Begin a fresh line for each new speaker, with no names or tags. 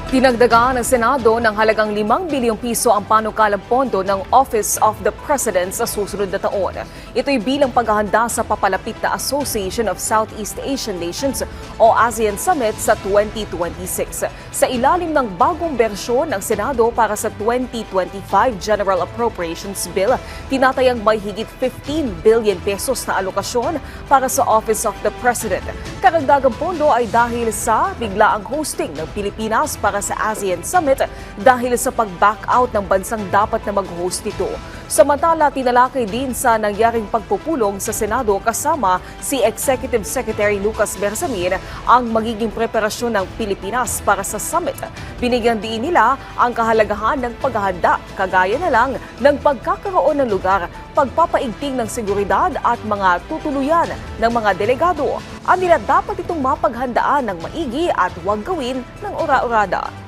Dinagdagan ng Senado ng halagang 5 bilyong piso ang panukalang pondo ng Office of the President sa susunod na taon. Ito'y bilang paghahanda sa papalapit na Association of Southeast Asian Nations o ASEAN Summit sa 2026. Sa ilalim ng bagong bersyon ng Senado para sa 2025 General Appropriations Bill, tinatayang may higit 15 billion pesos na alokasyon para sa Office of the President. Karagdagang pondo ay dahil sa biglaang hosting ng Pilipinas para sa ASEAN Summit dahil sa pag-back out ng bansang dapat na mag-host nito. Samantala, tinalakay din sa nangyaring pagpupulong sa Senado kasama si Executive Secretary Lucas Bersamin ang magiging preparasyon ng Pilipinas para sa summit. Binigyan din nila ang kahalagahan ng paghahanda, kagaya na lang ng pagkakaroon ng lugar, pagpapaigting ng seguridad at mga tutuluyan ng mga delegado. Anila dapat itong mapaghandaan ng maigi at huwag gawin ng ura-urada.